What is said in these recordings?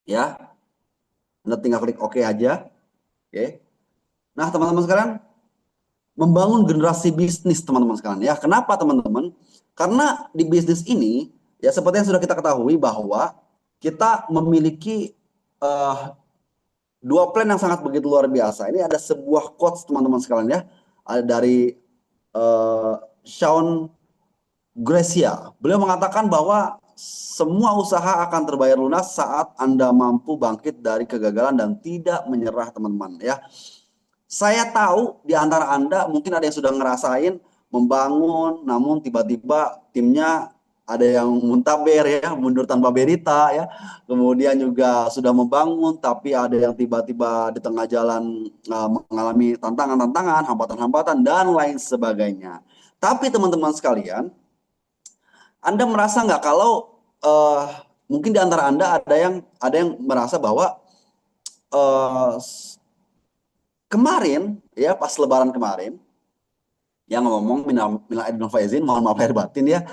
Ya. Anda tinggal klik oke aja. Oke. Nah, teman-teman sekalian, membangun generasi bisnis teman-teman sekalian ya. Kenapa teman-teman? Karena di bisnis ini ya seperti yang sudah kita ketahui bahwa kita memiliki eh, dua plan yang sangat begitu luar biasa. Ini ada sebuah quotes teman-teman sekalian ya. Ada dari eh, Sean Gracia. Beliau mengatakan bahwa semua usaha akan terbayar lunas saat Anda mampu bangkit dari kegagalan dan tidak menyerah teman-teman ya. Saya tahu di antara Anda mungkin ada yang sudah ngerasain membangun, namun tiba-tiba timnya ada yang muntaber ya, mundur tanpa berita ya. Kemudian juga sudah membangun, tapi ada yang tiba-tiba di tengah jalan mengalami tantangan-tantangan, hambatan-hambatan dan lain sebagainya. Tapi teman-teman sekalian, Anda merasa nggak kalau eh, mungkin di antara Anda ada yang merasa bahwa eh, kemarin ya pas Lebaran kemarin yang ngomong minal aidin wal faizin, mohon maaf lahir batin ya.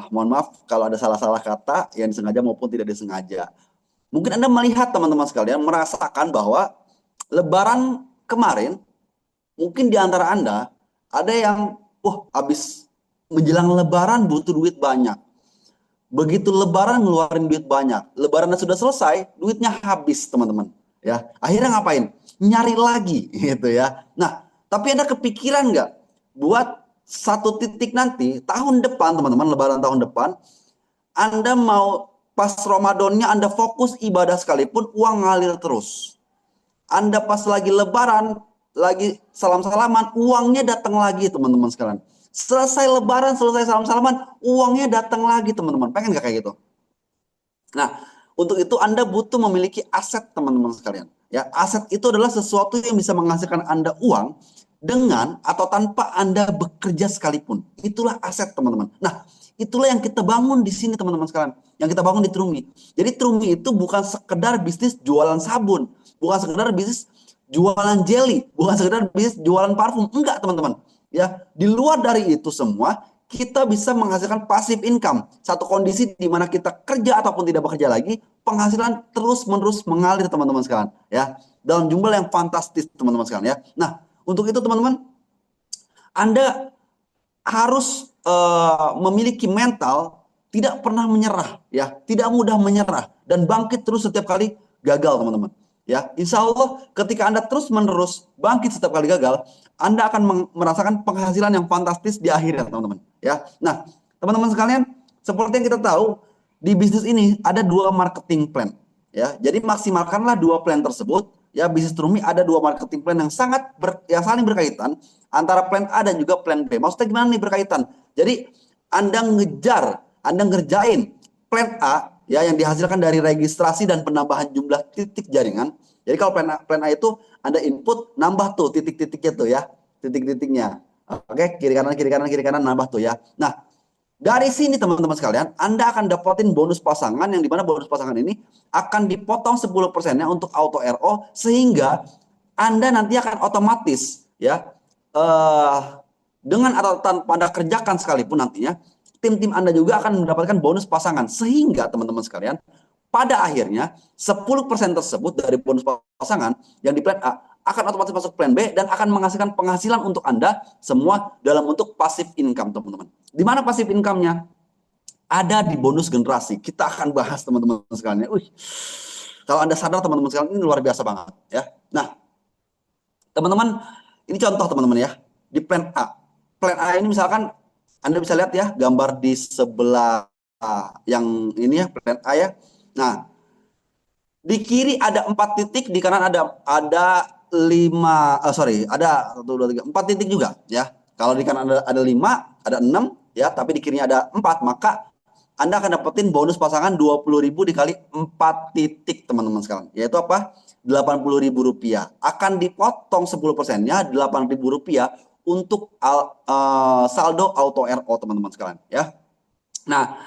Mohon maaf kalau ada salah-salah kata yang disengaja maupun tidak disengaja. Mungkin Anda melihat teman-teman sekalian merasakan bahwa Lebaran kemarin mungkin di antara Anda ada yang habis menjelang Lebaran butuh duit banyak. Begitu Lebaran ngeluarin duit banyak. Lebarannya sudah selesai, duitnya habis teman-teman. Ya, akhirnya ngapain? Nyari lagi gitu ya. Nah, tapi ada kepikiran nggak buat satu titik nanti tahun depan teman-teman, Lebaran tahun depan, Anda mau pas Ramadannya Anda fokus ibadah sekalipun uang ngalir terus. Anda pas lagi Lebaran, lagi salam-salaman, uangnya datang lagi teman-teman sekalian. Selesai Lebaran, selesai salam-salaman, uangnya datang lagi teman-teman. Pengen gak kayak gitu? Nah, untuk itu Anda butuh memiliki aset teman-teman sekalian. Ya, aset itu adalah sesuatu yang bisa menghasilkan Anda uang dengan atau tanpa Anda bekerja sekalipun. Itulah aset teman-teman. Nah, itulah yang kita bangun di sini teman-teman sekalian. Yang kita bangun di Trumi. Jadi Trumi itu bukan sekedar bisnis jualan sabun, bukan sekedar bisnis jualan jelly, bukan sekedar bisnis jualan parfum. Enggak, teman-teman. Ya, di luar dari itu semua, kita bisa menghasilkan passive income. Satu kondisi di mana kita kerja ataupun tidak bekerja lagi, penghasilan terus-menerus mengalir teman-teman sekalian, ya. Dalam jumlah yang fantastis teman-teman sekalian ya. Nah, untuk itu teman-teman, Anda harus memiliki mental tidak pernah menyerah ya, tidak mudah menyerah dan bangkit terus setiap kali gagal teman-teman. Ya, insya Allah ketika Anda terus menerus bangkit setiap kali gagal, Anda akan merasakan penghasilan yang fantastis di akhirnya teman-teman. Ya, nah teman-teman sekalian, seperti yang kita tahu di bisnis ini ada dua marketing plan. Ya, jadi maksimalkanlah dua plan tersebut. Ya, bisnis Trumi ada dua marketing plan yang yang saling berkaitan antara plan A dan juga plan B. Maksudnya gimana nih berkaitan? Jadi Anda ngerjain plan A ya yang dihasilkan dari registrasi dan penambahan jumlah titik jaringan. Jadi kalau plan A itu Anda input nambah tuh titik-titiknya tuh ya, titik-titiknya. Oke, kiri kanan nambah tuh ya. Nah, dari sini teman-teman sekalian, Anda akan dapetin bonus pasangan yang dimana bonus pasangan ini akan dipotong 10%-nya untuk auto RO sehingga Anda nanti akan otomatis ya eh, dengan atau tanpa Anda kerjakan sekalipun nantinya tim-tim Anda juga akan mendapatkan bonus pasangan sehingga teman-teman sekalian pada akhirnya 10% tersebut dari bonus pasangan yang di plan A akan otomatis masuk plan B dan akan menghasilkan penghasilan untuk Anda semua dalam bentuk passive income teman-teman. Di mana passive income-nya? Ada di bonus generasi. Kita akan bahas teman-teman sekalian. Kalau Anda sadar teman-teman sekalian ini luar biasa banget ya. Nah, teman-teman, ini contoh teman-teman ya. Di plan A. Plan A ini misalkan Anda bisa lihat ya gambar di sebelah yang ini ya plan A ya. Nah, di kiri ada 4 titik, di kanan ada lima, sorry, ada satu dua tiga empat titik juga ya. Kalau di kanan ada lima, ada enam ya, tapi di kirinya ada empat, maka Anda akan dapetin bonus pasangan 20.000 dikali 4 titik teman-teman sekalian. Yaitu apa? 80.000 rupiah. Akan dipotong 10%-nya 8.000 rupiah untuk saldo auto RO teman-teman sekalian ya. Nah,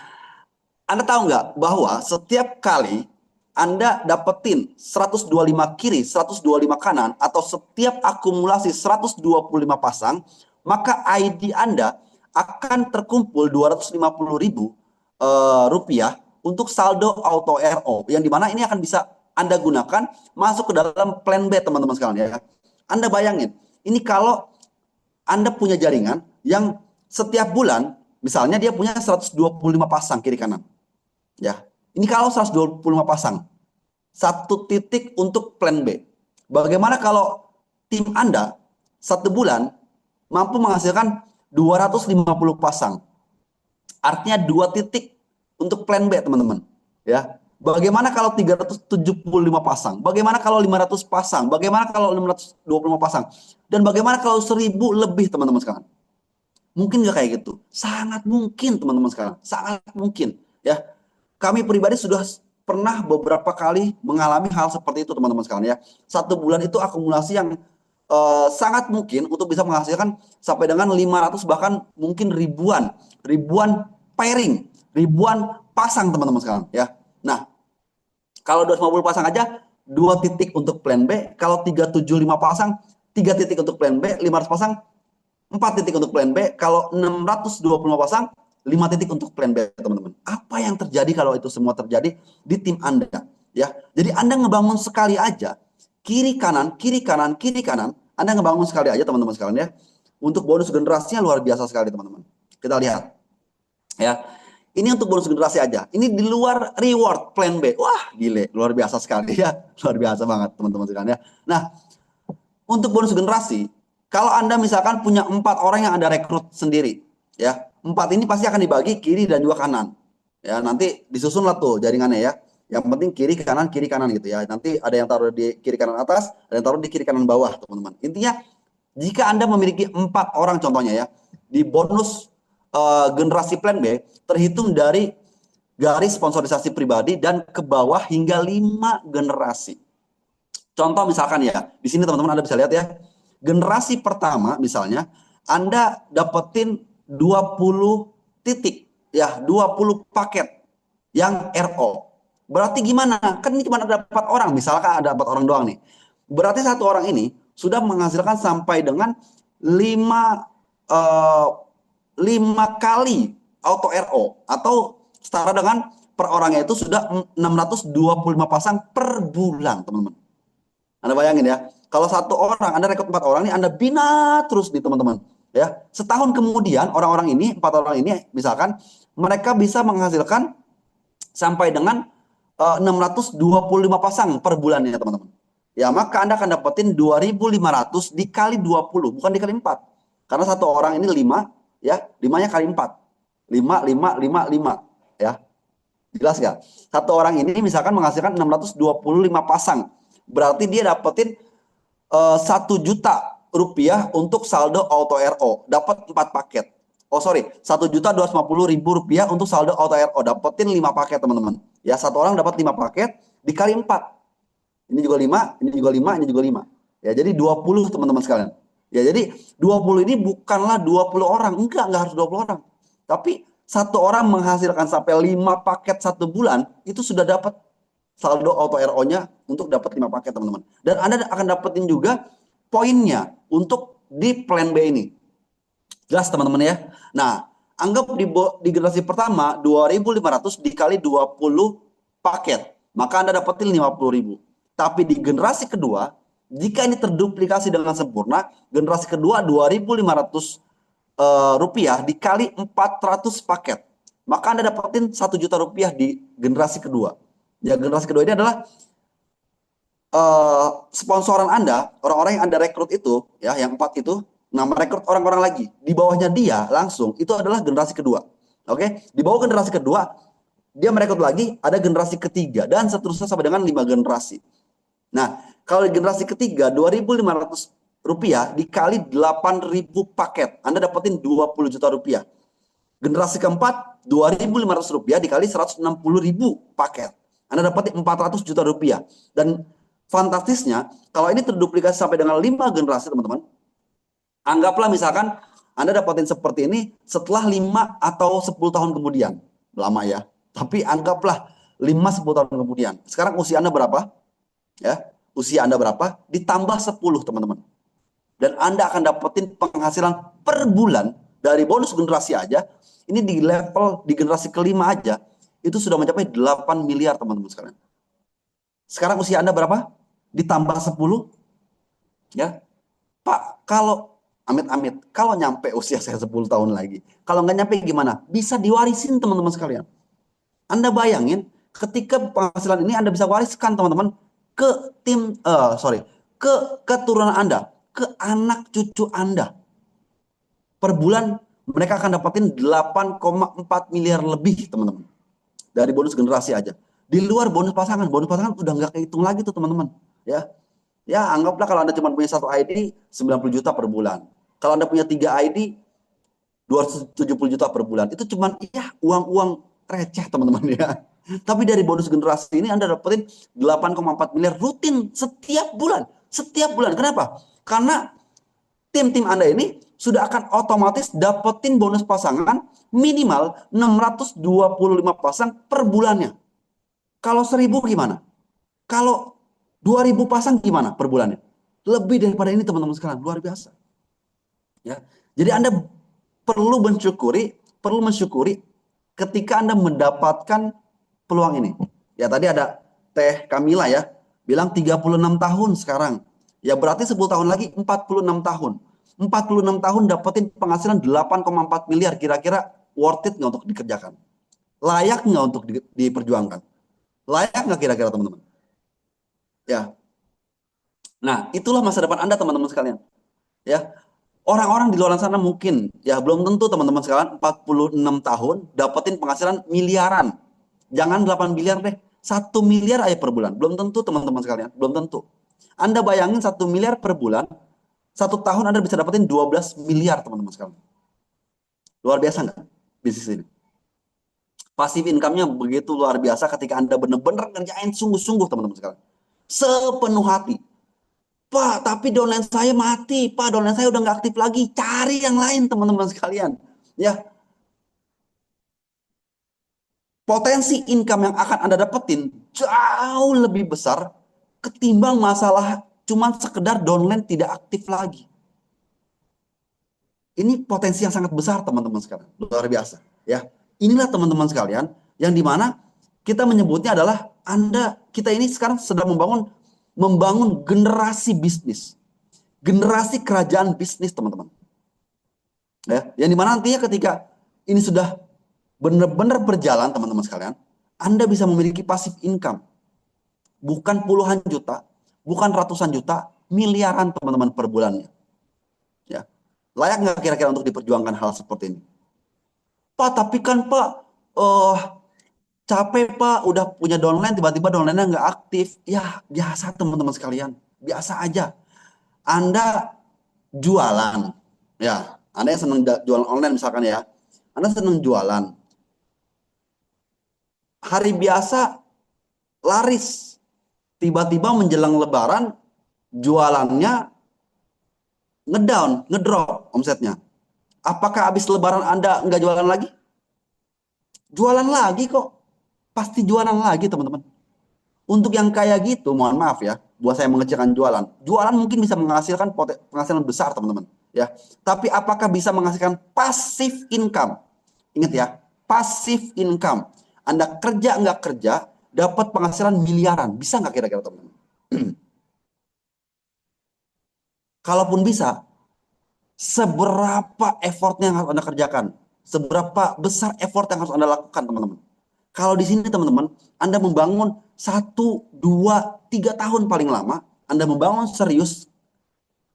anda tahu nggak bahwa setiap kali Anda dapetin 125 kiri, 125 kanan, atau setiap akumulasi 125 pasang, maka ID Anda akan terkumpul 250.000 rupiah untuk saldo auto RO, yang dimana ini akan bisa Anda gunakan masuk ke dalam plan B, teman-teman sekalian ya. Anda bayangin, ini kalau Anda punya jaringan yang setiap bulan, misalnya dia punya 125 pasang kiri kanan. Ya, ini kalau 125 pasang, satu titik untuk plan B. Bagaimana kalau tim Anda satu bulan mampu menghasilkan 250 pasang? Artinya 2 titik untuk plan B, teman-teman. Ya. Bagaimana kalau 375 pasang? Bagaimana kalau 500 pasang? Bagaimana kalau 625 pasang? Dan bagaimana kalau 1000 lebih, teman-teman sekalian? Mungkin nggak kayak gitu? Sangat mungkin, teman-teman sekalian. Sangat mungkin. Ya, kami pribadi sudah pernah beberapa kali mengalami hal seperti itu, teman-teman sekalian ya. Satu bulan itu akumulasi yang sangat mungkin untuk bisa menghasilkan sampai dengan 500 bahkan mungkin ribuan pairing, ribuan pasang, teman-teman sekalian ya. Nah, kalau 250 pasang aja 2 titik untuk plan B, kalau 375 pasang 3 titik untuk plan B, 500 pasang 4 titik untuk plan B, kalau 625 pasang 5 titik untuk plan B, teman-teman. Apa yang terjadi kalau itu semua terjadi di tim Anda ya? Jadi Anda ngebangun sekali aja kiri kanan, kiri kanan, kiri kanan, Anda ngebangun sekali aja, teman-teman sekalian ya. Untuk bonus generasinya luar biasa sekali, teman-teman. Kita lihat ya. Ini untuk bonus generasi aja. Ini di luar reward plan B. Wah, gile, luar biasa sekali ya. Luar biasa banget, teman-teman sekalian ya. Nah, untuk bonus generasi, kalau Anda misalkan punya 4 orang yang Anda rekrut sendiri, ya, 4 ini pasti akan dibagi kiri dan juga kanan. Ya, nanti disusun lah tuh jaringannya ya. Yang penting kiri kanan gitu ya. Nanti ada yang taruh di kiri kanan atas, ada yang taruh di kiri kanan bawah, teman-teman. Intinya, jika Anda memiliki 4 orang contohnya ya, di bonus generasi plan B, terhitung dari garis sponsorisasi pribadi dan ke bawah hingga 5 generasi. Contoh misalkan ya, di sini teman-teman Anda bisa lihat ya, generasi pertama misalnya, Anda dapetin 20 titik, ya 20 paket yang RO. Berarti gimana? Kan ini cuma ada 4 orang, misalkan ada 4 orang doang nih. Berarti satu orang ini sudah menghasilkan sampai dengan 5 eh, 5 kali auto RO, atau setara dengan per orangnya itu sudah 625 pasang per bulan, teman-teman. Anda bayangin ya, kalau satu orang, Anda rekrut 4 orang nih, Anda bina terus nih, teman-teman. Ya, setahun kemudian orang-orang ini, 4 orang ini, misalkan mereka bisa menghasilkan sampai dengan 625 pasang per bulannya, teman-teman. Ya, maka Anda akan dapetin 2.500 dikali 20, bukan dikali 4. Karena satu orang ini 5, ya, 5-nya kali 4. 5, 5, 5, 5, ya. Jelas nggak? Satu orang ini misalkan menghasilkan 625 pasang. Berarti dia dapetin 1 juta rupiah untuk saldo auto RO. Dapat 4 paket. Oh sorry, 1.250.000 rupiah untuk saldo auto RO. Dapetin 5 paket, teman-teman. Ya, satu orang dapat 5 paket dikali 4. Ini juga 5, ini juga 5, ini juga 5. Ya, jadi 20, teman-teman sekalian. Ya, jadi 20 ini bukanlah 20 orang. Enggak harus 20 orang. Tapi satu orang menghasilkan sampai 5 paket satu bulan, itu sudah dapat saldo auto RO-nya untuk dapat 5 paket, teman-teman. Dan Anda akan dapetin juga poinnya untuk di plan B ini. Jelas, teman-teman ya. Nah, anggap di generasi pertama 2.500 dikali 20 paket, maka Anda dapetin 50.000. Tapi di generasi kedua, jika ini terduplikasi dengan sempurna, generasi kedua 2.500 rupiah dikali 400 paket, maka Anda dapetin 1 juta rupiah di generasi kedua. Ya, generasi kedua ini adalah sponsoran Anda, orang-orang yang Anda rekrut itu, ya, yang 4 itu, nah merekrut orang-orang lagi. Di bawahnya dia langsung, itu adalah generasi kedua. Oke, di bawah generasi kedua, dia merekrut lagi, ada generasi ketiga, dan seterusnya sampai dengan 5 generasi. Nah, kalau di generasi ketiga, 2.500 rupiah dikali 8.000 paket, Anda dapetin 20 juta rupiah. Generasi keempat, 2.500 rupiah dikali 160.000 paket, Anda dapetin 400 juta rupiah. Dan fantastisnya, kalau ini terduplikasi sampai dengan 5 generasi, teman-teman, anggaplah misalkan Anda dapetin seperti ini setelah 5 atau 10 tahun kemudian. Lama ya. Tapi anggaplah 5-10 tahun kemudian. Sekarang usia Anda berapa? Ya, usia Anda berapa? Ditambah 10, teman-teman. Dan Anda akan dapetin penghasilan per bulan dari bonus generasi aja. Ini di level di generasi kelima aja. itu sudah mencapai 8 miliar teman-teman sekalian. Sekarang usia Anda berapa? Ditambah 10, ya. Pak, kalau amit-amit, kalau nyampe usia saya 10 tahun lagi, kalau nggak nyampe gimana? Bisa diwarisin teman-teman sekalian. Anda bayangin, ketika penghasilan ini Anda bisa wariskan teman-teman ke ke keturunan Anda, ke anak cucu Anda. Per bulan mereka akan dapatin 8,4 miliar lebih teman-teman. Dari bonus generasi aja. Di luar bonus pasangan udah nggak kehitung lagi tuh teman-teman. Ya, ya anggaplah kalau Anda cuma punya satu ID 90 juta per bulan. Kalau Anda punya 3 ID 270 juta per bulan. Itu cuma ya uang-uang receh teman-teman ya. Tapi dari bonus generasi ini Anda dapetin 8,4 miliar rutin setiap bulan. Setiap bulan. Kenapa? Karena tim-tim Anda ini sudah akan otomatis dapetin bonus pasangan minimal 625 pasang per bulannya. Kalau 1000 gimana? Kalau 2000 pasang gimana per bulannya? Lebih daripada ini teman-teman sekalian, luar biasa. Ya. Jadi Anda perlu mensyukuri ketika Anda mendapatkan peluang ini. Ya tadi ada Teh Kamila ya, bilang 36 tahun sekarang. Ya berarti 10 tahun lagi 46 tahun. 46 tahun dapetin penghasilan 8,4 miliar, kira-kira worth it nggak untuk dikerjakan? Layak nggak untuk diperjuangkan? Layak nggak kira-kira teman-teman? Ya. Nah, itulah masa depan Anda teman-teman sekalian. Ya. Orang-orang di luar sana mungkin ya belum tentu teman-teman sekalian 46 tahun dapetin penghasilan miliaran. Jangan 8 miliar deh. 1 miliar aja per bulan. Belum tentu teman-teman sekalian. Belum tentu. Anda bayangin 1 miliar per bulan. 1 tahun Anda bisa dapetin 12 miliar teman-teman sekalian. Luar biasa nggak bisnis ini? Pasif income-nya begitu luar biasa ketika Anda benar-benar ngerjain sungguh-sungguh teman-teman sekalian. Sepenuh hati. Pak, tapi downline saya mati. Pak, downline saya udah nggak aktif lagi. Cari yang lain teman-teman sekalian. Ya, potensi income yang akan Anda dapetin jauh lebih besar ketimbang masalah cuman sekedar downline tidak aktif lagi. Ini potensi yang sangat besar teman-teman sekalian. Luar biasa. Ya, inilah teman-teman sekalian yang dimana kita menyebutnya adalah kita ini sekarang sedang membangun generasi bisnis. Generasi kerajaan bisnis teman-teman. Ya, yang dimana nantinya ketika ini sudah benar-benar berjalan teman-teman sekalian, Anda bisa memiliki passive income. Bukan puluhan juta, bukan ratusan juta, miliaran teman-teman per bulannya. Ya. Layak nggak kira-kira untuk diperjuangkan hal seperti ini? Pak, tapi kan Pak, eh capek Pak, udah punya downline, tiba-tiba downline-nya nggak aktif. Ya, biasa teman-teman sekalian. Biasa aja. Anda jualan. Ya, Anda yang senang jualan online misalkan ya. Anda senang jualan. Hari biasa laris. Tiba-tiba menjelang lebaran, jualannya ngedrop omsetnya. Apakah habis lebaran Anda nggak jualan lagi? Jualan lagi kok. Pasti jualan lagi teman-teman. Untuk yang kayak gitu, mohon maaf ya, buat saya mengecilkan jualan. Jualan mungkin bisa menghasilkan penghasilan besar teman-teman. Ya, tapi apakah bisa menghasilkan passive income? Ingat ya, passive income. Anda kerja nggak kerja, dapat penghasilan miliaran. Bisa nggak kira-kira teman-teman? Kalaupun bisa, seberapa effortnya yang harus Anda kerjakan? Seberapa besar effort yang harus Anda lakukan, teman-teman? Kalau di sini, teman-teman, Anda membangun 1, 2, 3 tahun paling lama, Anda membangun serius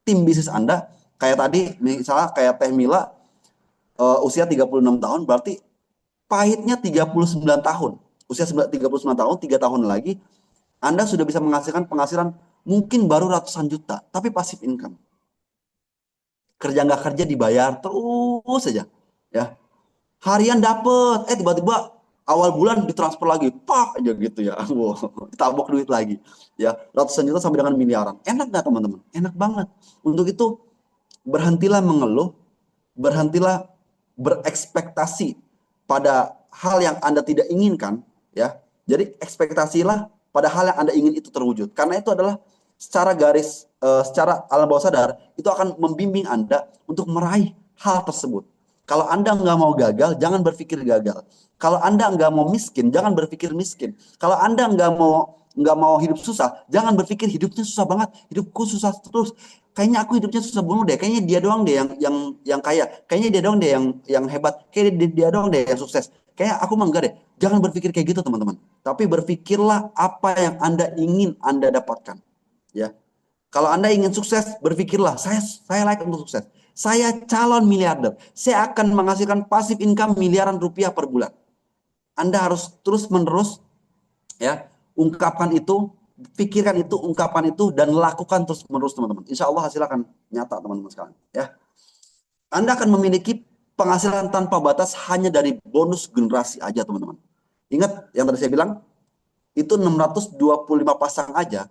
tim bisnis Anda, kayak tadi, misalnya kayak Teh Mila, usia 36 tahun, berarti pahitnya 39 tahun. Usia 39 tahun, 3 tahun lagi, Anda sudah bisa menghasilkan penghasilan mungkin baru ratusan juta, tapi passive income. Kerja nggak kerja dibayar terus saja, ya. Harian dapet, tiba-tiba awal bulan ditransfer lagi, pak aja gitu ya, wow, tabok duit lagi, ya ratusan juta sampai dengan miliaran. Enak nggak teman-teman? Enak banget. Untuk itu berhentilah mengeluh, berhentilah berekspektasi pada hal yang Anda tidak inginkan, ya. Jadi ekspektasilah pada hal yang Anda ingin itu terwujud, karena itu adalah secara alam bawah sadar itu akan membimbing Anda untuk meraih hal tersebut. Kalau Anda nggak mau gagal, jangan berpikir gagal. Kalau Anda nggak mau miskin, jangan berpikir miskin. Kalau Anda nggak mau hidup susah, jangan berpikir hidupnya susah banget, hidupku susah terus. Kayaknya aku hidupnya susah bunuh deh. Kayaknya dia doang deh yang kaya. Kayaknya dia doang deh yang hebat. Kayaknya dia doang deh yang sukses. Kayak aku mah enggak deh. Jangan berpikir kayak gitu teman-teman. Tapi berpikirlah apa yang Anda ingin Anda dapatkan. Ya. Kalau Anda ingin sukses, berpikirlah, saya layak untuk sukses. Saya calon miliarder. Saya akan menghasilkan pasif income miliaran rupiah per bulan. Anda harus terus-menerus ya, ungkapkan itu, pikirkan itu, ungkapkan itu dan lakukan terus-menerus teman-teman. Insya Allah hasil akan nyata teman-teman sekalian. Ya, Anda akan memiliki penghasilan tanpa batas hanya dari bonus generasi aja teman-teman. Ingat yang tadi saya bilang, itu 625 pasang aja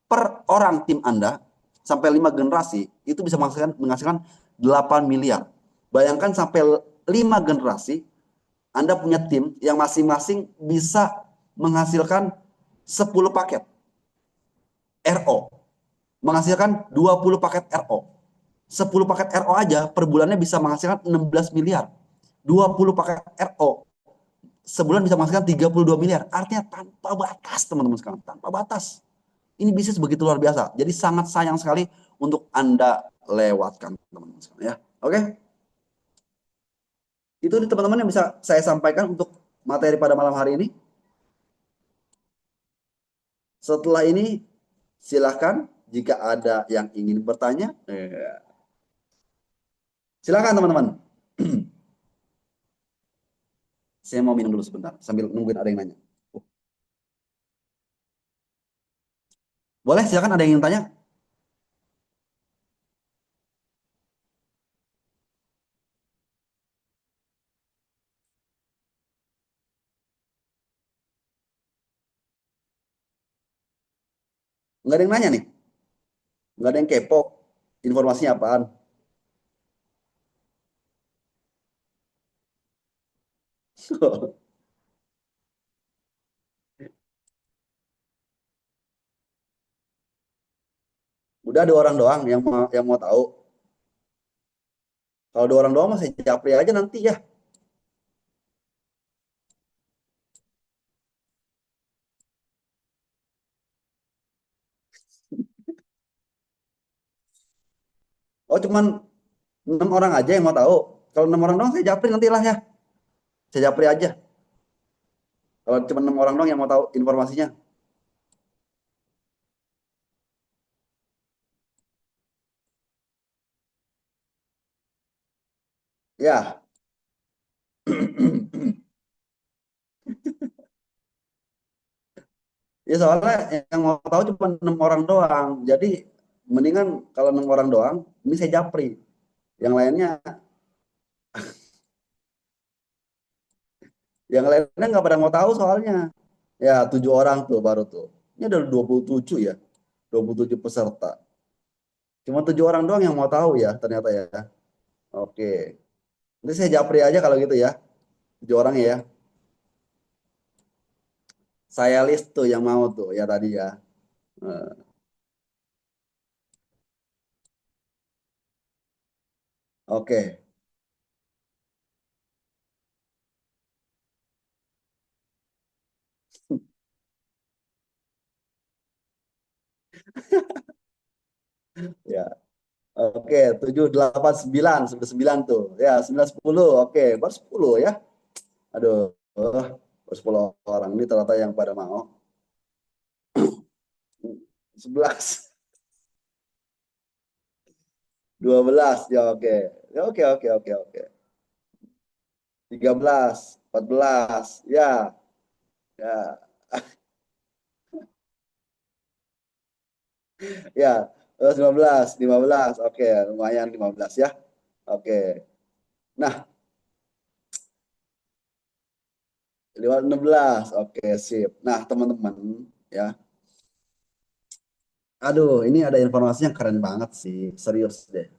per orang tim Anda sampai 5 generasi itu bisa menghasilkan 8 miliar. Bayangkan sampai 5 generasi Anda punya tim yang masing-masing bisa menghasilkan 10 paket RO, menghasilkan 20 paket RO. 10 paket RO aja per bulannya bisa menghasilkan 16 miliar. 20 paket RO sebulan bisa menghasilkan 32 miliar. Artinya tanpa batas teman-teman sekarang, tanpa batas. Ini bisnis begitu luar biasa. Jadi sangat sayang sekali untuk Anda lewatkan teman-teman sekalian ya. Oke, itu teman-teman yang bisa saya sampaikan untuk materi pada malam hari ini. Setelah ini silakan jika ada yang ingin bertanya, silakan teman-teman. Saya mau minum dulu sebentar sambil nungguin ada yang nanya. Boleh, silakan ada yang ingin tanya. Nggak ada yang nanya nih. Nggak ada yang kepo. Informasinya apaan? Udah ada orang doang yang mau tahu. Kalau ada orang doang masih japri aja nanti ya. Oh cuman 6 orang aja yang mau tahu. Kalau 6 orang doang saya japri nantilah ya. Saya japri aja. Kalau cuma 6 orang doang yang mau tahu informasinya. Ya. Ya soalnya yang mau tahu cuma 6 orang doang. Jadi mendingan kalau 6 orang doang, ini saya japri. Yang lainnya, yang lainnya nggak pada mau tahu soalnya. Ya 7 orang tuh baru tuh. Ini ada 27 ya. 27 peserta. Cuma 7 orang doang yang mau tahu ya ternyata ya. Oke. Nanti saya japri aja kalau gitu ya. 7 orang ya. Saya list tuh yang mau tuh ya tadi ya. Eh, Oke. Ya. Oke, 7, 8, 9, sudah 9 tuh. Ya, 9, 10. Oke, baru 10 ya. Aduh, baru 10 orang ini ternyata yang pada mau. 11, 12. Ya oke. Ya oke, oke, oke, oke. 13, 14. Ya, ya, ya. Terus 15, 15. Oke, lumayan 15 ya. Oke. Nah, 16. Oke, sip. Nah, teman-teman ya. Aduh, ini ada informasi yang keren banget sih. Serius deh.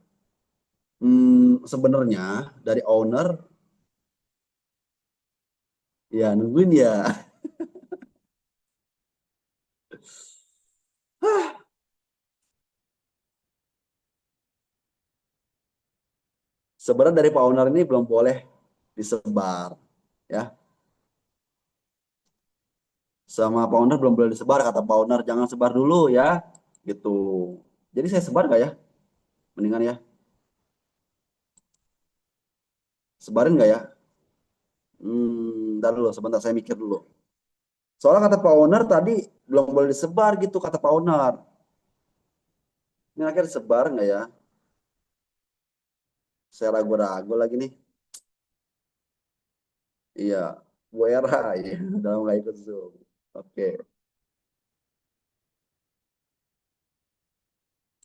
Sebenarnya dari owner ya nungguin ya. Sebenarnya dari Pak Owner ini belum boleh disebar, ya. Sama Pak Owner belum boleh disebar, kata Pak Owner jangan sebar dulu ya, gitu. Jadi saya sebar nggak ya? Mendingan ya, sebarin nggak ya? Ntar dulu, sebentar saya mikir dulu. Soalnya kata Pak Owner tadi belum boleh disebar gitu, kata Pak Owner. Ini akhirnya disebar nggak ya? Saya ragu-ragu lagi nih. Iya, Bu Era, iya, dalam nggak ikut Zoom. Oke.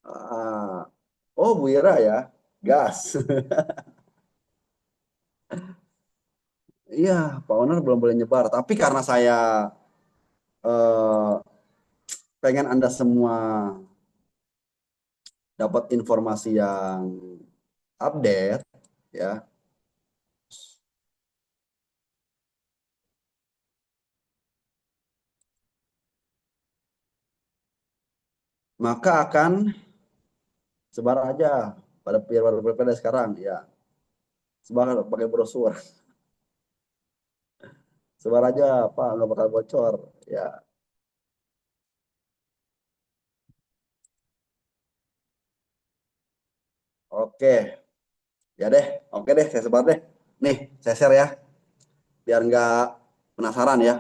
Ah, oh Bu Ira ya, gas. Iya, Pak Owner belum boleh nyebar. Tapi karena saya eh, pengen Anda semua dapat informasi yang update, ya, maka akan sebar aja pada pilkada sekarang, ya, sebar pakai brosur, sebar aja, Pak, nggak bakal bocor, ya. Oke, ya deh, oke deh, saya sebar deh. Nih, saya share ya, biar nggak penasaran ya.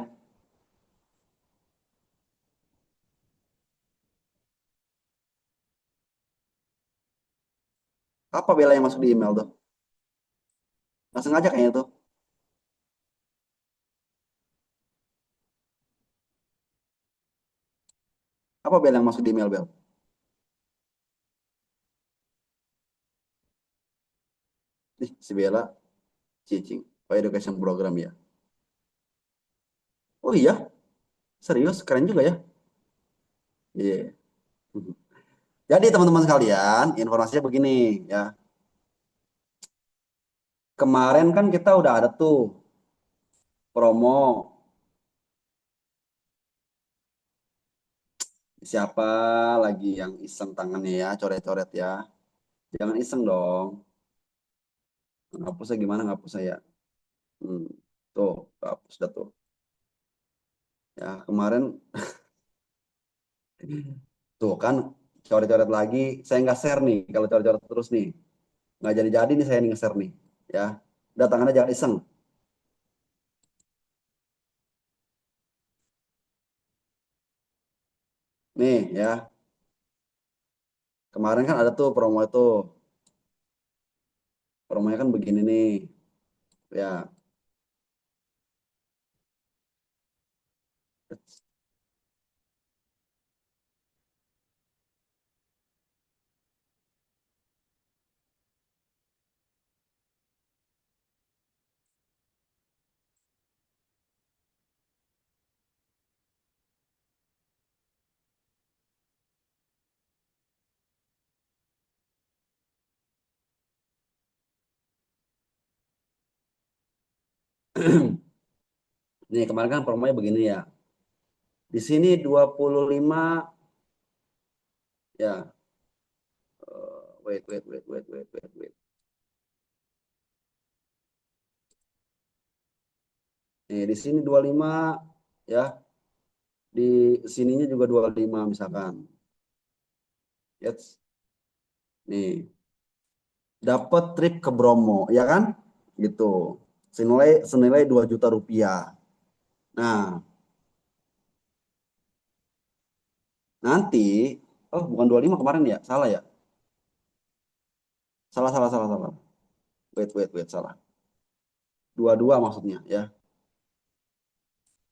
Apa bela yang masuk di email tuh? Nggak sengaja kayaknya tuh. Apa bela yang masuk di email, Bel? Nih, si Bella, cicing, Pak Education Program ya. Oh iya, serius, keren juga ya. Iya. Jadi teman-teman sekalian, informasinya begini ya. Kemarin kan kita udah ada tuh promo, siapa lagi yang iseng tangannya ya, coret-coret ya. Jangan iseng dong. Ngapusnya gimana ngapusnya ya? Hmm, tuh, hapus dah tuh. Ya, kemarin tuh kan coret-coret lagi. Saya nggak share nih kalau coret-coret terus nih. Nggak jadi-jadi nih saya nih nge-share nih. Ya, udah tangannya jangan iseng. Nih ya, kemarin kan ada tuh promo itu. Promonya kan begini nih. Ya, nih kemarin kan promonya begini ya. Di sini 25 ya. Wait. Nih di sini 25 ya. Di sininya juga 25 misalkan. Yes. Nih, dapat trip ke Bromo, ya kan? Gitu. Senilai 2 juta rupiah. Nah, nanti oh bukan 25 kemarin ya? Salah ya? Salah. Wait, salah. 22 maksudnya ya.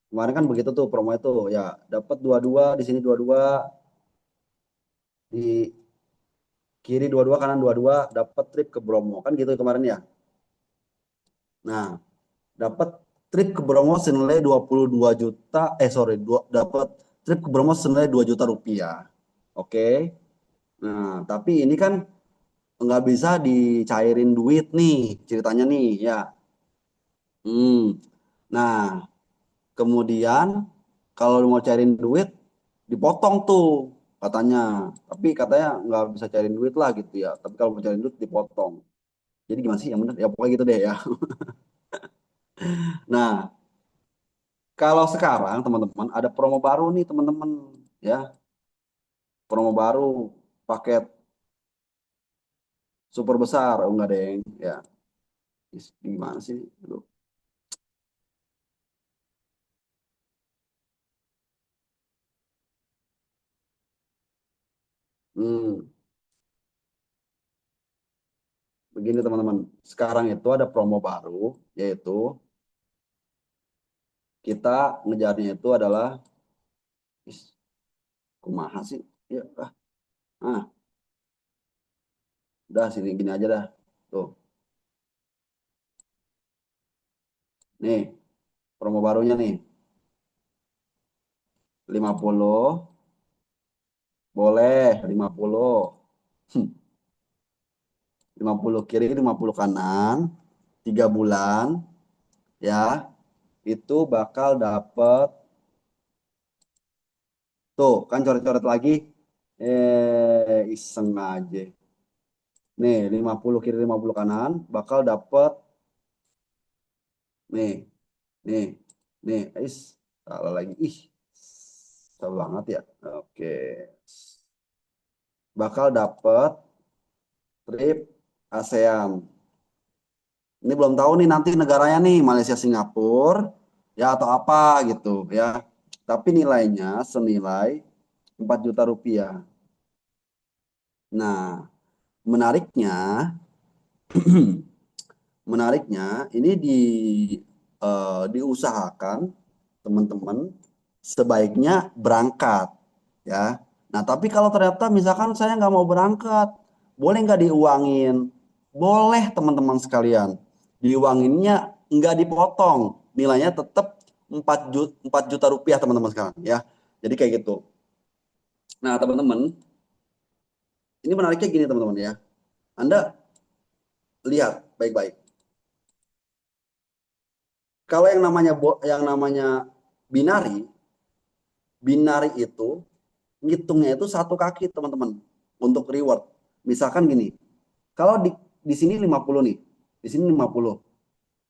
Kemarin kan begitu tuh promo itu ya, dapat 22 di sini 22 di kiri 22 kanan 22 dapat trip ke Bromo kan gitu kemarin ya. Nah, dapat trip ke Bromo senilai 22 juta sorry dapat trip ke Bromo senilai 2 juta rupiah. Oke. Nah, tapi ini kan nggak bisa dicairin duit nih ceritanya nih ya. Hmm. Nah, kemudian kalau mau cairin duit dipotong tuh katanya. Tapi katanya nggak bisa cairin duit lah gitu ya. Tapi kalau mau cairin duit dipotong. Jadi gimana sih yang benar? Ya pokoknya gitu deh ya. Nah, kalau sekarang teman-teman ada promo baru nih teman-teman ya, promo baru paket super besar. Oh enggak deng, ya. Gimana sih? Aduh. Hmm, begini teman-teman. Sekarang itu ada promo baru, yaitu kita ngejarnya itu adalah, is, kumaha sih? Ya, ah, udah sini gini aja dah. Tuh, nih promo barunya nih, 50 boleh 50. 50 kiri, 50 kanan, 3 bulan ya, itu bakal dapet, tuh kan coret-coret lagi, iseng aja. Nih 50 kiri, 50 kanan bakal dapet, nih, nih, nih, salah lagi, salah banget ya. Oke, bakal dapet trip ASEAN. Ini belum tahu nih nanti negaranya nih, Malaysia, Singapura, ya atau apa gitu ya. Tapi nilainya senilai 4 juta rupiah. Nah, menariknya, menariknya ini diusahakan teman-teman sebaiknya berangkat ya. Nah, tapi kalau ternyata misalkan saya nggak mau berangkat, boleh nggak diuangin? Boleh teman-teman sekalian. Diuanginnya nggak dipotong, nilainya tetap 4 juta rupiah teman-teman sekalian ya. Jadi kayak gitu. Nah, teman-teman, ini menariknya gini teman-teman ya. Anda lihat baik-baik. Kalau yang namanya binari, binari itu ngitungnya itu satu kaki teman-teman untuk reward. Misalkan gini, kalau di sini 50 nih, di sini 50.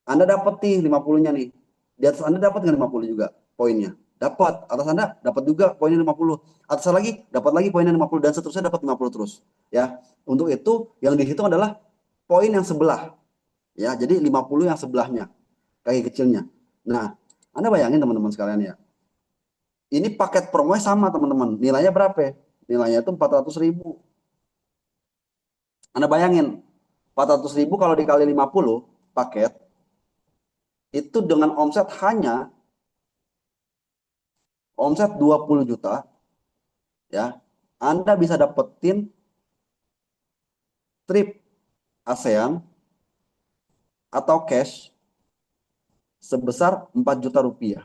Anda dapat nih 50-nya nih. Di atas Anda dapat nggak 50 juga poinnya? Dapat. Atas Anda dapat juga poinnya 50. Atas lagi dapat lagi poinnya 50 dan seterusnya dapat 50 terus. Ya. Untuk itu yang dihitung adalah poin yang sebelah. Ya, jadi 50 yang sebelahnya, kaki kecilnya. Nah, Anda bayangin teman-teman sekalian ya. Ini paket promonya sama teman-teman. Nilainya berapa ya? Nilainya itu 400.000. Anda bayangin, 400.000 kalau dikali 50 paket, itu dengan omset 20 juta, ya, Anda bisa dapetin trip ASEAN atau cash sebesar 4 juta rupiah.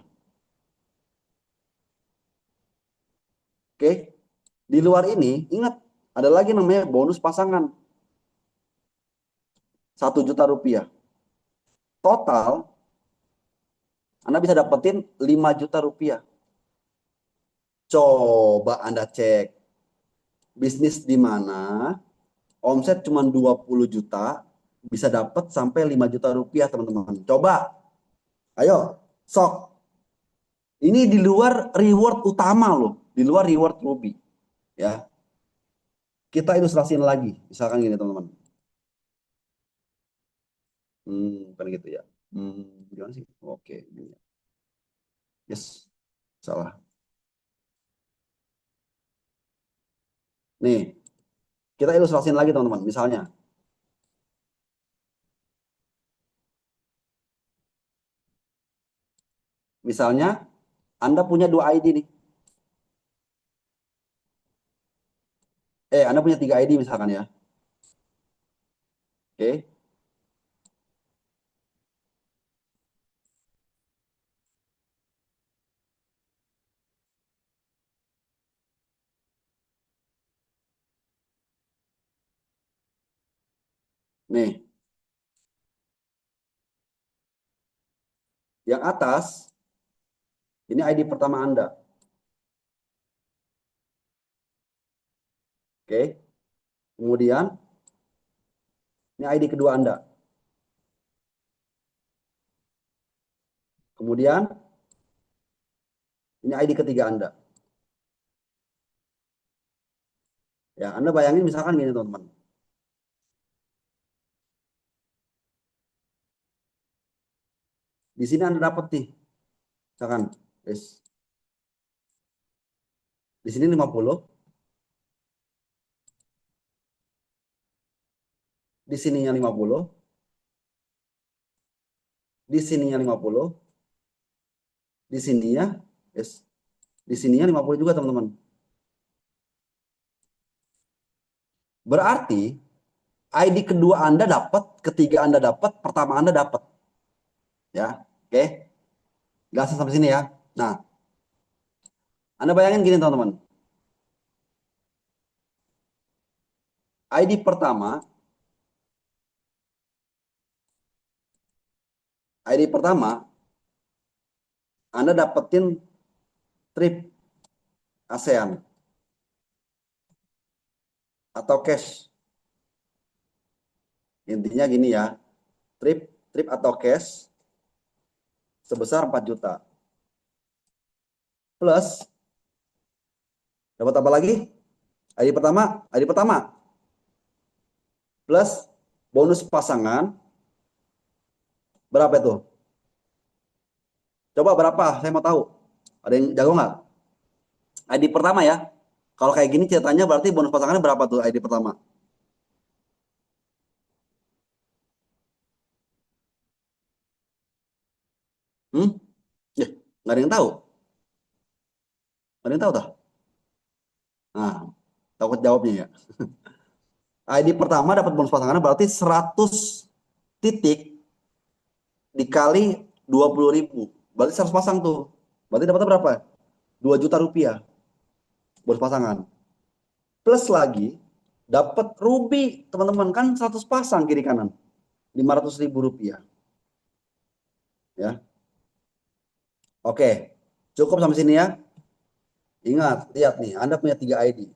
Oke, di luar ini, ingat, ada lagi namanya bonus pasangan, 1 juta rupiah. Total, Anda bisa dapetin 5 juta rupiah. Coba Anda cek, bisnis di mana omset cuma 20 juta, bisa dapat sampai 5 juta rupiah, teman-teman. Coba, ayo, sok. Ini di luar reward utama loh, di luar reward Ruby. Ya, kita ilustrasiin lagi, misalkan gini teman-teman. Bukan gitu ya. Gimana sih? Oke, gini ya. Yes, salah. Nih, kita ilustrasiin lagi teman-teman. Misalnya Anda punya 2 ID nih. Anda punya 3 ID misalkan ya. Oke, nih, yang atas ini ID pertama Anda. Oke, kemudian Ini ID kedua Anda. Kemudian ini ID ketiga Anda. Ya, Anda bayangin misalkan gini teman-teman. Di sini Anda dapat nih, misalkan, yes, di sini 50, di sininya 50, di sininya 50, di sininya, yes, di sininya 50 juga teman-teman. Berarti ID kedua Anda dapat, ketiga Anda dapat, pertama Anda dapat. Ya, oke. Jelas sampai sini ya. Nah, Anda bayangin gini teman-teman. ID pertama, ID pertama, Anda dapetin trip ASEAN atau cash. Intinya gini ya, trip trip atau cash sebesar 4 juta. Plus, dapat apa lagi? ID pertama plus bonus pasangan berapa itu? Coba berapa? Saya mau tahu. Ada yang jago nggak? ID pertama ya. Kalau kayak gini ceritanya berarti bonus pasangannya berapa tuh ID pertama? Hmm? Ya, nggak ada yang tahu. Nggak ada yang tahu dah. Nah, takut jawabnya ya. ID pertama dapat bonus pasangannya berarti 100 titik dikali 20.000. Berarti 100 pasang tuh. Berarti dapatnya berapa? 2 juta rupiah bonus pasangan. Plus lagi dapat ruby teman-teman kan 100 pasang kiri kanan. 500.000 rupiah. Ya. Oke. Cukup sampai sini ya. Ingat, lihat nih, Anda punya 3 ID.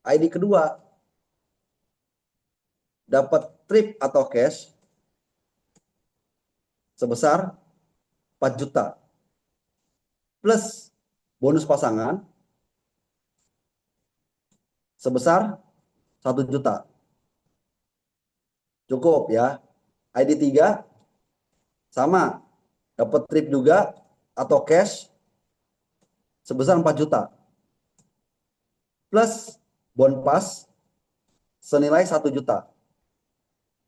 ID kedua dapat trip atau cash sebesar 4 juta plus bonus pasangan sebesar 1 juta. Cukup ya. ID 3 sama dapat trip juga atau cash sebesar 4 juta plus bon pas senilai 1 juta.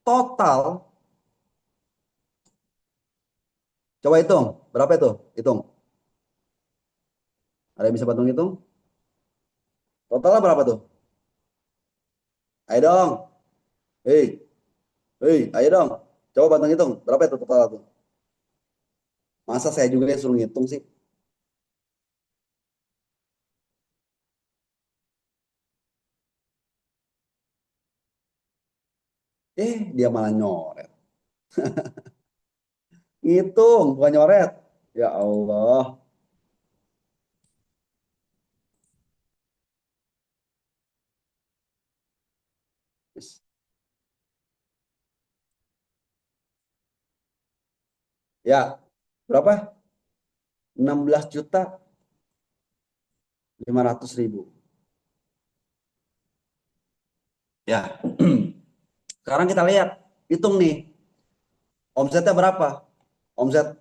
Total, coba hitung, berapa itu? Hitung. Ada yang bisa bantu hitung? Totalnya berapa tuh? Ayo dong. Hei, hei, ayo dong. Coba bantu hitung, berapa itu total tuh? Masa saya juga yang suruh ngitung sih? Dia malah nyoret. Ngitung, bukan nyoret. Ya Allah. Ya, berapa? 16.500.000. Ya, sekarang kita lihat, hitung nih, omsetnya berapa? Omset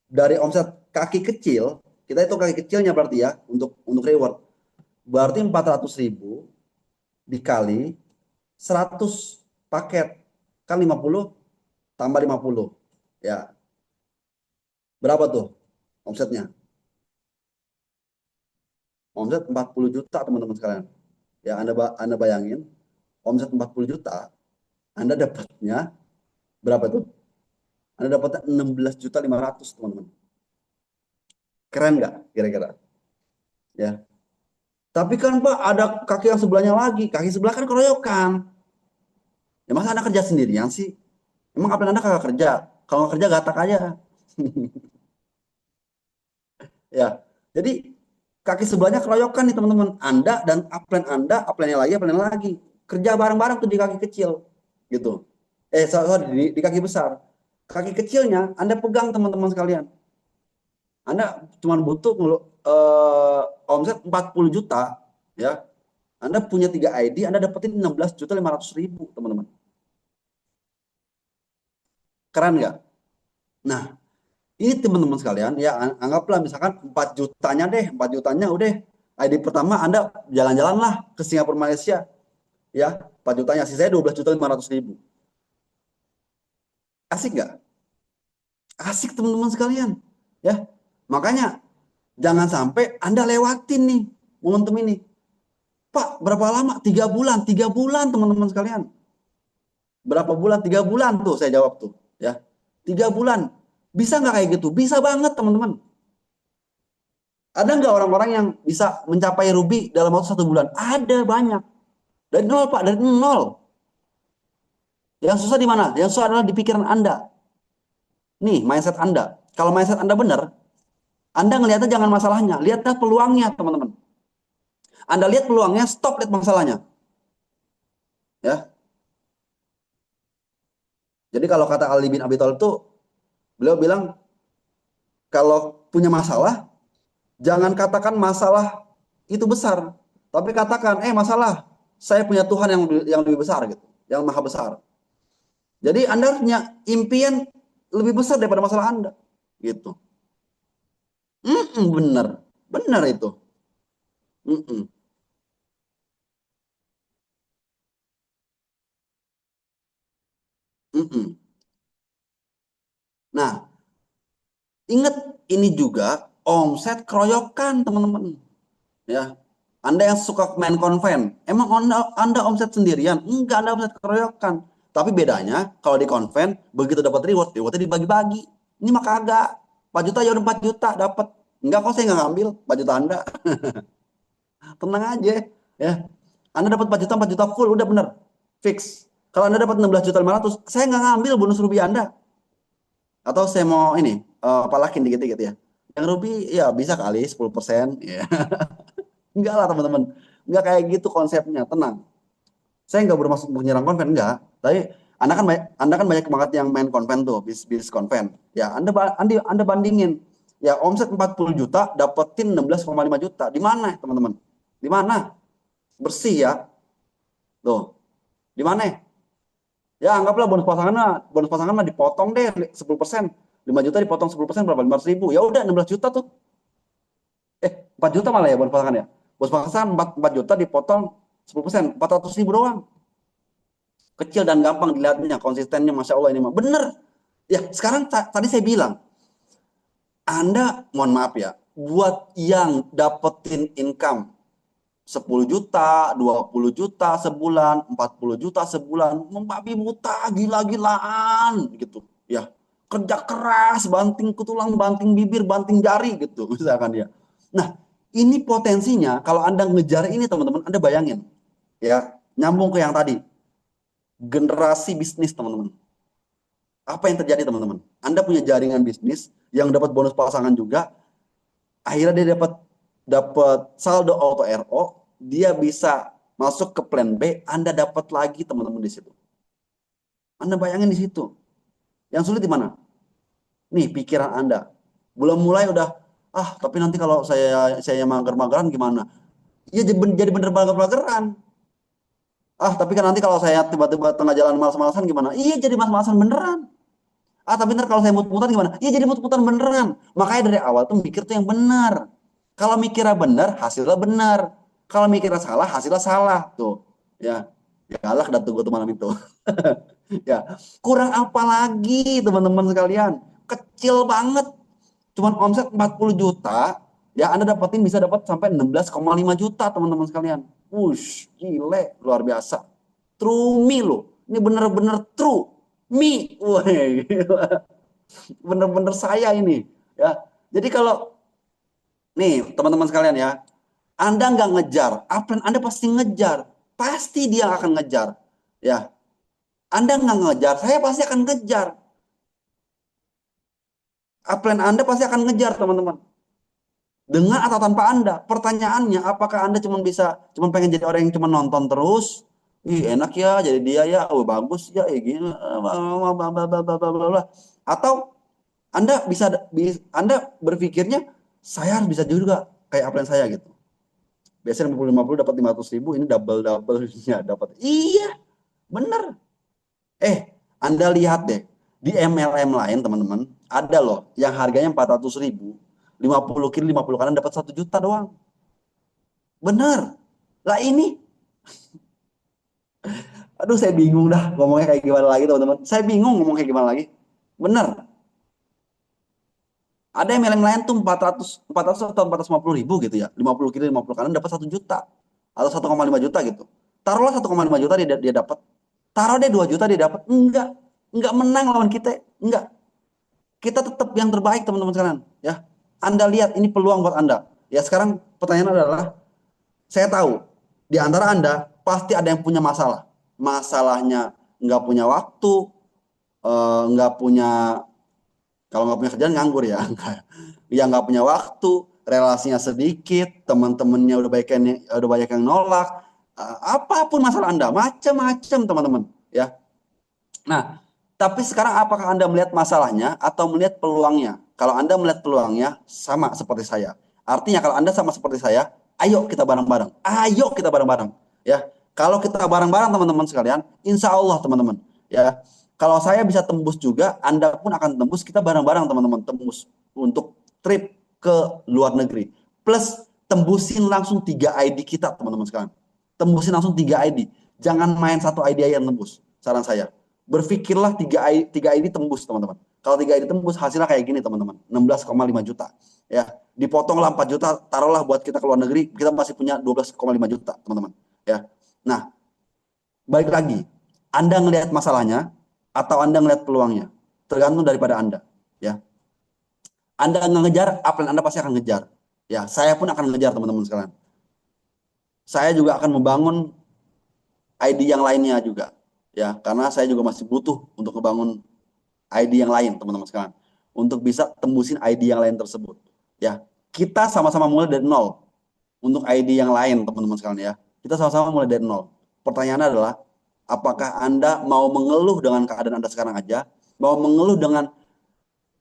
dari omset kaki kecil, kita hitung kaki kecilnya berarti ya untuk reward. Berarti 400.000 dikali 100 paket kan 50 tambah 50 ya berapa tuh omsetnya? Omset 40 juta teman-teman sekalian. Ya Anda bayangin omset 40 juta Anda dapatnya berapa tuh? Anda dapatnya 16.500.000 teman-teman. Keren nggak kira-kira? Ya. Tapi kan Pak ada kaki yang sebelahnya lagi. Kaki sebelah kan keroyokan. Ya masa Anda kerja sendirian sih? Emang apa Anda kagak kerja? Kalau nggak kerja gatak aja. Ya. Jadi kaki sebelahnya keroyokan nih teman-teman. Anda dan upline Anya lagi, upline lagi. kerja bareng-bareng tuh di kaki kecil gitu. Sorry, di kaki besar. Kaki kecilnya Anda pegang teman-teman sekalian. Anda cuma butuh omset 40 juta, ya. Anda punya 3 ID, Anda dapetin 16.500.000, teman-teman. Keren nggak? Nah, ini teman-teman sekalian, ya anggaplah misalkan 4 jutanya deh, 4 jutanya udah. ID pertama Anda jalan-jalan lah ke Singapura, Malaysia, ya. 4 jutanya, sisanya 12.500.000. Asik nggak? Asik teman-teman sekalian, ya. Makanya jangan sampai Anda lewatin nih momentum ini. Pak, berapa lama? 3 bulan, 3 bulan teman-teman sekalian. Berapa bulan? 3 bulan tuh saya jawab tuh, ya. 3 bulan. Bisa nggak kayak gitu? Bisa banget teman-teman. Ada nggak orang-orang yang bisa mencapai ruby dalam waktu 1 bulan? Ada banyak. Dari nol Pak, dari nol. Yang susah di mana? Yang susah adalah di pikiran Anda. Nih, mindset Anda. Kalau mindset Anda benar, Anda ngelihatnya jangan masalahnya, lihatlah peluangnya teman-teman. Anda lihat peluangnya, stop lihat masalahnya. Ya. Jadi kalau kata Ali bin Abi Thalib itu, beliau bilang kalau punya masalah, jangan katakan masalah itu besar, tapi katakan, masalah, saya punya Tuhan yang lebih besar gitu, yang maha besar. Jadi Anda harus punya impian lebih besar daripada masalah Anda, gitu. Bener, bener itu. Mm-mm, mm-mm. Nah, ingat ini juga omset keroyokan teman-teman. Ya, Anda yang suka main konven, emang Anda omset sendirian? Enggak, Anda omset keroyokan. Tapi bedanya kalau di konven begitu dapat rewardnya dibagi-bagi. Ini mah kagak. 4 juta ya udah 4 juta dapat. Enggak kok, saya nggak ngambil 4 juta Anda. Tenang aja, ya. Anda dapat 4 juta, 4 juta full udah bener. Fix. Kalau Anda dapat 16.500.000, saya nggak ngambil bonus rupiah Anda. Atau saya mau ini palakin dikit-dikit ya. Yang rupiah ya bisa kali 10%, ya. Enggak lah teman-teman. Enggak kayak gitu konsepnya, tenang. Saya nggak bermaksud menyerang konven, enggak. Tapi Anda kan banyak banget yang main konven tuh, bis konven. Ya, Anda bandingin. Ya, omset 40 juta, dapetin 16,5 juta. Di mana, teman-teman? Di mana? Bersih ya. Tuh. Di mana? Ya, anggaplah bonus pasangan mah dipotong deh 10%. 5 juta dipotong 10% berapa? 500.000. Ya udah 16 juta tuh. 4 juta malah ya bonus pasangan ya. Bonus pasangan 4 juta dipotong 10%, 400.000 doang. Kecil dan gampang dilihatnya, konsistennya Masya Allah ini mah. Bener. Ya, sekarang tadi saya bilang, Anda, mohon maaf ya, buat yang dapetin income 10 juta, 20 juta sebulan, 40 juta sebulan, membabi buta, gila-gilaan gitu. Ya, kerja keras, banting tulang, banting bibir, banting jari gitu, misalkan ya. Nah, ini potensinya kalau Anda ngejar ini teman-teman, Anda bayangin ya, nyambung ke yang tadi, generasi bisnis teman-teman. Apa yang terjadi teman-teman? Anda punya jaringan bisnis yang dapat bonus pasangan juga, akhirnya dia dapat dapat saldo auto RO, dia bisa masuk ke plan B, Anda dapat lagi teman-teman di situ. Anda bayangin di situ. Yang sulit di mana? Nih pikiran Anda. Belum mulai udah, tapi nanti kalau saya mager-mageran gimana? Iya jadi bener mager-mageran. Tapi kan nanti kalau saya tiba-tiba tengah jalan malas-malasan gimana? Iya jadi malas-malasan beneran. Tapi ntar kalau saya mut-mutan gimana? Iya jadi mut-mutan beneran. Makanya dari awal tuh mikir tuh yang benar. Kalau mikirnya benar, hasilnya benar. Kalau mikirnya salah, hasilnya salah. Tuh, ya, ya galak dah tuh gue tuh malam itu. Ya, kurang apa lagi teman-teman sekalian? Kecil banget. Cuman omset 40 juta, ya Anda dapetin bisa dapat sampai 16,5 juta teman-teman sekalian. Wush, gile, luar biasa. True me loh. Ini bener-bener true me. Wah, gila. Bener-bener saya ini. Ya, jadi kalau nih teman-teman sekalian ya, Anda nggak ngejar, apa Anda pasti ngejar, pasti dia akan ngejar. Ya, Anda nggak ngejar, saya pasti akan ngejar. Plan Anda pasti akan ngejar teman-teman. Dengan atau tanpa Anda. Pertanyaannya, apakah Anda cuma pengen jadi orang yang cuma nonton terus, ih enak ya jadi dia ya, oh bagus ya, gini, atau Anda Anda berpikirnya saya harus bisa juga kayak upline saya gitu. Biasanya 50 dapat 500.000, ini double-nya dapat. Iya, bener. Anda lihat deh, di MLM lain teman-teman, ada loh yang harganya 400.000, 50 kilo 50 kanan dapat 1 juta doang. Bener. Lah ini, aduh saya bingung dah ngomongnya kayak gimana lagi teman-teman. Saya bingung ngomong kayak gimana lagi. Bener. Ada MLM lain tuh 400 atau 450.000 gitu ya. 50 kilo 50 kanan dapat 1 juta. Atau 1,5 juta gitu. Taruhlah 1,5 juta dia dapat. Taruh deh 2 juta dia dapat. Enggak. Enggak menang lawan kita. Enggak. Kita tetap yang terbaik teman-teman sekalian. Ya. Anda lihat ini peluang buat Anda. Ya sekarang pertanyaan adalah, saya tahu di antara Anda pasti ada yang punya masalah. Masalahnya nggak punya waktu, nggak punya, kalau nggak punya kerjaan nganggur ya. Ya nggak punya waktu, relasinya sedikit, teman-temannya udah banyak yang nolak. Apapun masalah Anda, macam-macam teman-teman. Ya. Nah, tapi sekarang apakah Anda melihat masalahnya atau melihat peluangnya? Kalau Anda melihat peluangnya sama seperti saya. Artinya kalau Anda sama seperti saya, ayo kita bareng-bareng. Ayo kita bareng-bareng. Ya, kalau kita bareng-bareng teman-teman sekalian, insya Allah teman-teman. Ya, kalau saya bisa tembus juga, Anda pun akan tembus. Kita bareng-bareng teman-teman tembus untuk trip ke luar negeri. Plus tembusin langsung 3 ID kita teman-teman sekalian. Tembusin langsung 3 ID. Jangan main satu ID aja yang tembus. Saran saya, berpikirlah 3 ID tembus teman-teman. Kalau 3 ID tembus hasilnya kayak gini teman-teman, 16,5 juta. Ya, dipotonglah 4 juta, taruhlah buat kita ke luar negeri, kita masih punya 12,5 juta teman-teman. Ya, nah balik lagi, Anda ngelihat masalahnya atau Anda ngelihat peluangnya, tergantung daripada Anda. Ya, Anda nggak ngejar, apa yang Anda pasti akan ngejar. Ya, saya pun akan ngejar teman-teman sekalian. Saya juga akan membangun ID yang lainnya juga. Ya, karena saya juga masih butuh untuk membangun ID yang lain, teman-teman sekalian. Untuk bisa tembusin ID yang lain tersebut. Ya, kita sama-sama mulai dari nol. Untuk ID yang lain, teman-teman sekalian ya. Kita sama-sama mulai dari nol. Pertanyaannya adalah, apakah Anda mau mengeluh dengan keadaan Anda sekarang aja? Mau mengeluh dengan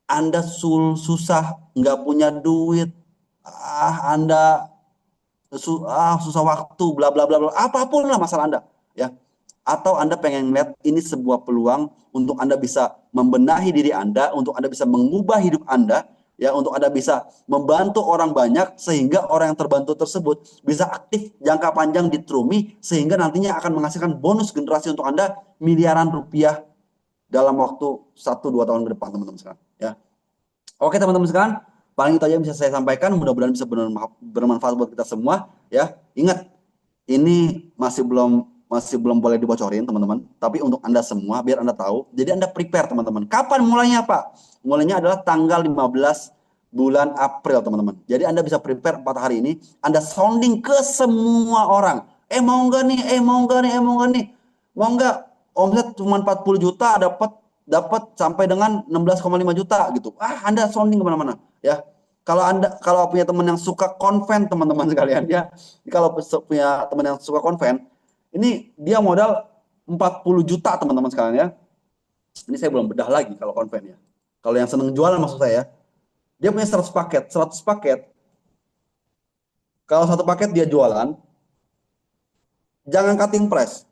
Anda susah, nggak punya duit, Anda susah waktu, bla bla bla bla, apapun lah masalah Anda, ya. Atau Anda pengen melihat ini sebuah peluang untuk Anda bisa membenahi diri Anda, untuk Anda bisa mengubah hidup Anda, ya, untuk Anda bisa membantu orang banyak sehingga orang yang terbantu tersebut bisa aktif jangka panjang di Trumi sehingga nantinya akan menghasilkan bonus generasi untuk Anda miliaran rupiah dalam waktu 1-2 tahun ke depan, teman-teman sekalian, ya. Oke teman-teman sekalian, paling itu aja yang bisa saya sampaikan. Mudah-mudahan bisa bermanfaat buat kita semua. Ya, ingat ini masih belum boleh dibocorin teman-teman. Tapi untuk Anda semua, biar Anda tahu. Jadi Anda prepare teman-teman. Kapan mulainya Pak? Mulainya adalah tanggal 15 bulan April teman-teman. Jadi Anda bisa prepare 4 hari ini. Anda sounding ke semua orang. Mau nggak nih? Mau nggak nih? Mau nggak nih? Mau nggak? Omset cuma 40 juta dapat dapat sampai dengan 16,5 juta gitu. Anda sounding kemana-mana ya. Kalau punya teman yang suka konven teman-teman sekalian ya. Kalau punya teman yang suka konven, ini dia modal 40 juta teman-teman sekalian ya. Ini saya belum bedah lagi kalau konven ya. Kalau yang seneng jualan maksud saya, dia punya 100 paket. 100 paket, kalau satu paket dia jualan, jangan cutting price.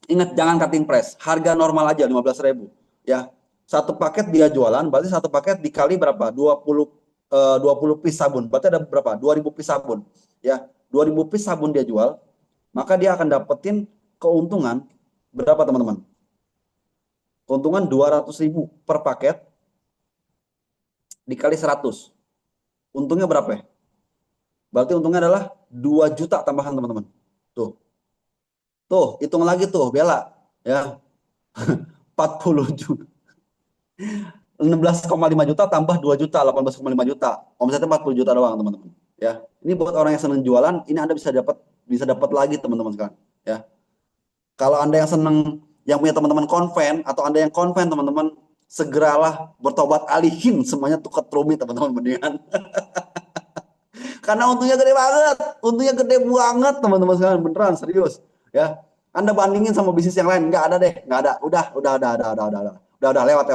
Ingat, jangan cutting price. Harga normal aja 15.000. Ya. Satu paket dia jualan, berarti satu paket dikali berapa? 20 piece sabun. Berarti ada berapa? 2.000 piece sabun. Ya. 2.000 piece sabun dia jual, maka dia akan dapetin keuntungan berapa teman-teman? Keuntungan 200.000 per paket dikali 100. Untungnya berapa ya? Berarti untungnya adalah 2 juta tambahan teman-teman. Tuh. Tuh, hitung lagi tuh, Bella. Ya. 40 juta. 16,5 juta tambah 2 juta, 18,5 juta. Omsetnya 40 juta doang, teman-teman. Ya. Ini buat orang yang senang jualan, ini Anda bisa dapat lagi, teman-teman sekarang. Ya. Kalau Anda yang senang, yang punya teman-teman konven atau Anda yang konven, teman-teman, segeralah bertobat alihin semuanya tuh ke Trumi, teman-teman, mendingan. Karena untungnya gede banget. Untungnya gede banget, teman-teman sekalian, beneran serius. Ya. Anda bandingin sama bisnis yang lain, nggak ada deh, nggak ada. Udah, lewat.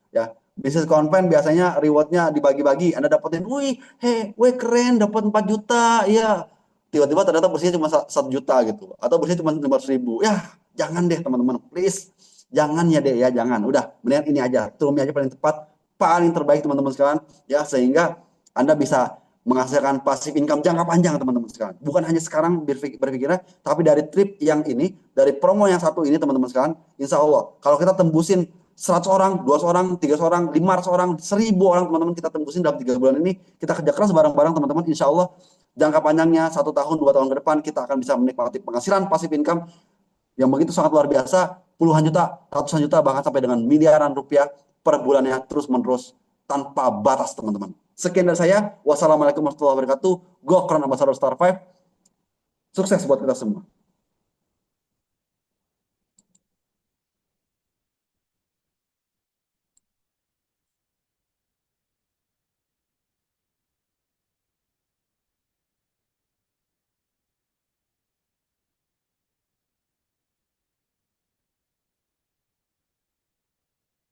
Ya, bisnis konven biasanya rewardnya dibagi-bagi. Anda dapetin, wih, weh keren, dapat 4 juta, ya. Tiba-tiba ternyata bersihnya cuma 1 juta gitu, atau bersihnya cuma 500 ribu. Ya, jangan deh teman-teman, please, jangan ya deh ya, jangan. Udah, mendingan ini aja, Trumi aja paling tepat, paling terbaik teman-teman sekalian, ya sehingga Anda bisa menghasilkan passive income jangka panjang teman-teman sekalian. Bukan hanya sekarang berpikirnya, tapi dari trip yang ini, dari promo yang satu ini teman-teman sekalian, insya Allah kalau kita tembusin 100 orang, 200 orang, 300 orang, 500 orang, 1000 orang teman-teman kita tembusin dalam 3 bulan ini, kita kerja keras bareng-bareng teman-teman, insya Allah jangka panjangnya 1 tahun, 2 tahun ke depan kita akan bisa menikmati penghasilan passive income yang begitu sangat luar biasa, puluhan juta, ratusan juta, bahkan sampai dengan miliaran rupiah per bulannya terus-menerus tanpa batas teman-teman. Sekian dari saya. Wassalamualaikum warahmatullahi wabarakatuh. Go Crown Ambassador Star 5. Sukses buat kita semua.